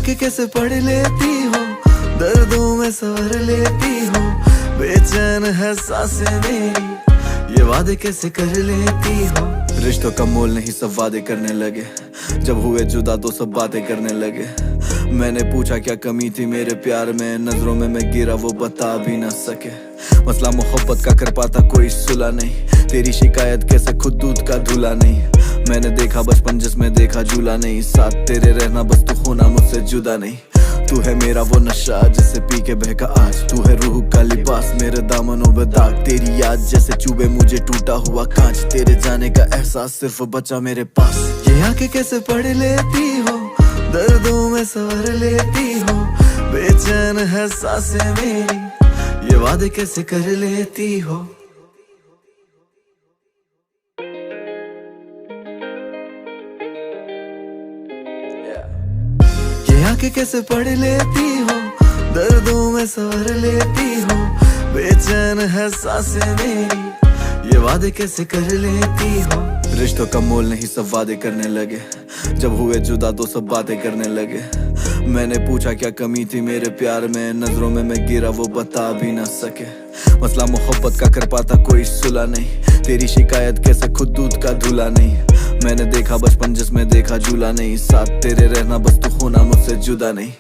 आंखें कैसे पढ़ लेती हो, दर्दों में सवर लेती हो, बेचैन है सांसें मेरी, ये वादे कैसे कर लेती हो। रिश्तों का मोल नहीं सब वादे करने लगे, जब हुए जुदा तो सब बातें करने लगे। मैंने पूछा क्या कमी थी मेरे प्यार में, नजरों में मैं गिरा वो बता भी ना सके। मसला मोहब्बत का कर पाता कोई सुला नहीं, तेरी शिकायत कैसे खुद दूध का धुला नहीं। मैंने देखा बचपन जिसमें देखा झूला नहीं, साथ तेरे रहना बस तू होना मुझसे जुदा नहीं। तू है मेरा वो नशा जिसे पी के बहका आज, तू है रूह का लिबास मेरे दामनों में दाग। तेरी याद जैसे चुभे मुझे टूटा हुआ कांच, तेरे जाने का एहसास सिर्फ बचा मेरे पास। ये आंखें कैसे पढ़ लेती हो, दर्दों में सवर लेती हो, बेचैन है सांसें मेरी, ये वादे कैसे कर लेती हो। ये आंखें कैसे पढ़ लेती हो, दर्दों में सवर लेती हो, बेचैन है सांसें मेरी, ये वादे कैसे कर लेती हो। रिश्तों का मोल नहीं सब वादे करने लगे, जब हुए जुदा तो सब बातें करने लगे। मैंने पूछा क्या कमी थी मेरे प्यार में, नजरों में मैं गिरा वो बता भी ना सके। मसला मोहब्बत का कर पाता कोई सुला नहीं, तेरी शिकायत कैसे खुद दूध का धुला नहीं। मैंने देखा बचपन जिसमें देखा झूला नहीं, साथ तेरे रहना बस तू होना मुझसे जुदा नहीं।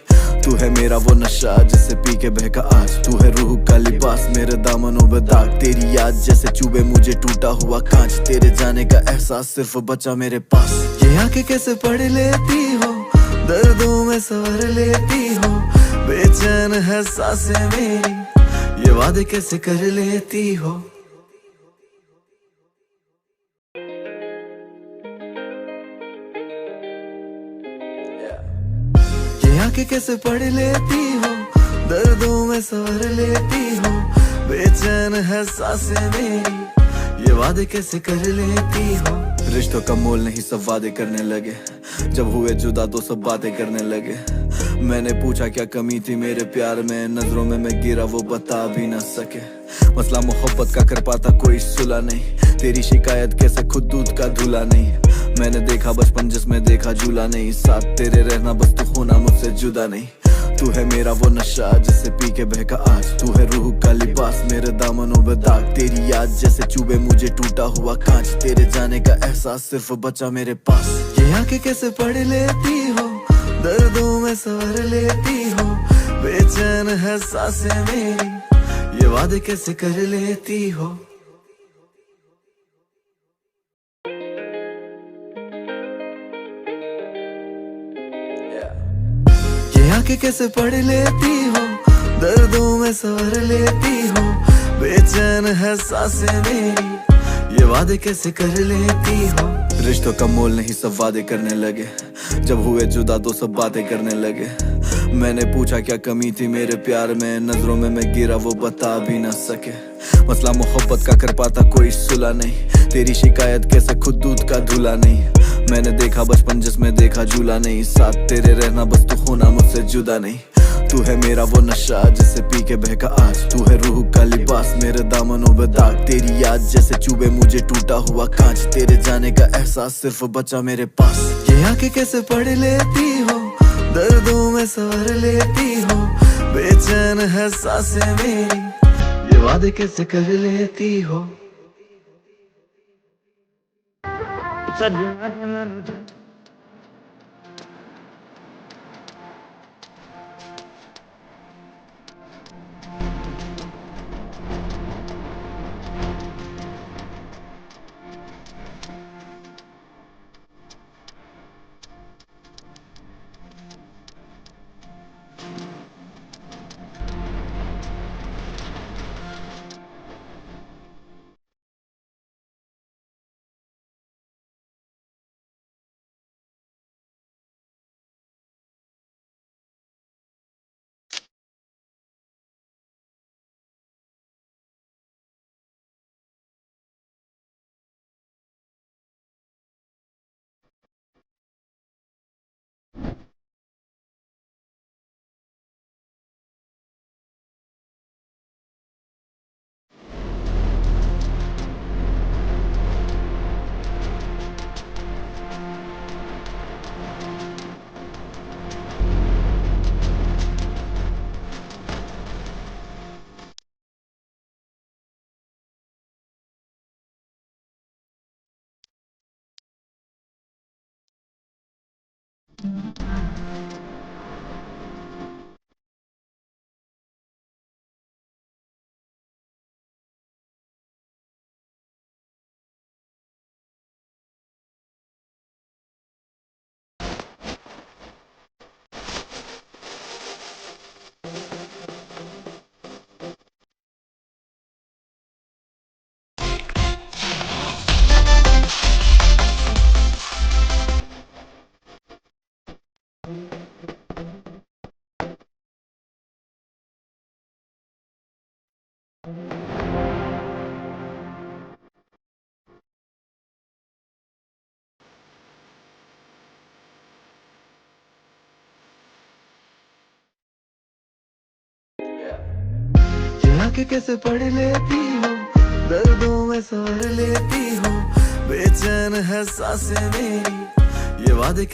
तू है मेरा वो नशा जिसे पी के बहका आज, तू है रूह का लिबास मेरे दामनों में दाग। तेरी याद जैसे चुभे मुझे टूटा हुआ कांच, तेरे जाने का एहसास सिर्फ बचा मेरे पास। ये आंखें कैसे पढ़ लेती हो, दर्दों में सवर लेती हो, बेचैन है सांसें मेरी, ये वादे कैसे कर लेती हो। ये आंखें कैसे पढ़ लेती हो, दर्दों में सवर लेती हो, बेचैन है सांसें मेरी, ये वादे कैसे कर लेती हो। रिश्तों का मोल नहीं सब वादे करने लगे, जब हुए जुदा तो सब बातें करने लगे। मैंने पूछा क्या कमी थी मेरे प्यार में, नजरों में मैं गिरा वो बता भी ना सके। मसला मोहब्बत का कर पाता कोई सुला नहीं, तेरी शिकायत कैसे खुद दूध का धुला नहीं। मैंने देखा बचपन जिसमें देखा झूला नहीं, साथ तेरे रहना बस तू होना मुझसे जुदा नहीं। तू है मेरा वो नशा जिसे पी के बहका आज, तू है रूह का लिबास मेरे दामनों में दाग। तेरी याद जैसे चुभे मुझे टूटा हुआ कांच, तेरे जाने का एहसास सिर्फ बचा मेरे पास। ये आंखें कैसे पढ़ लेती हो, दर्दों में सवर लेती हो, बेचैन है सांसें मेरी, ये वादे कैसे कर लेती हो। ये आंखें कैसे पढ़ लेती हो, दर्दों में सवर लेती हो, बेचैन है सांसें मेरी, ये वादे कैसे कर लेती हो। रिश्तों का मोल नहीं सब वादे करने लगे, जब हुए जुदा तो सब बातें करने लगे। मैंने पूछा क्या कमी थी मेरे प्यार में, नजरों में मैं गिरा वो बता भी ना सके। मसला मोहब्बत का कर पाता कोई सुला नहीं, तेरी शिकायत कैसे खुद दूध का धुला नहीं। मैंने देखा बचपन जिसमें देखा झूला नहीं, साथ तेरे रहना बस तू होना मुझसे जुदा नहीं। तू है मेरा वो नशा जिसे पी के बहका आज, तू है रूह का लिबास मेरे दामनों में दाग। तेरी याद जैसे चुभे मुझे टूटा हुआ कांच, तेरे जाने का एहसास सिर्फ बचा मेरे पास। ये आंखें कैसे पढ़ लेती हो, दर्दों में सवर लेती हो, बेचैन है सांसें मेरी, ये वादे कैसे कर लेती हो। ये आंखें कैसे पढ़ लेती हो, दर्दों में सवर लेती हो, बेचैन है सांसें मेरी, ये वादे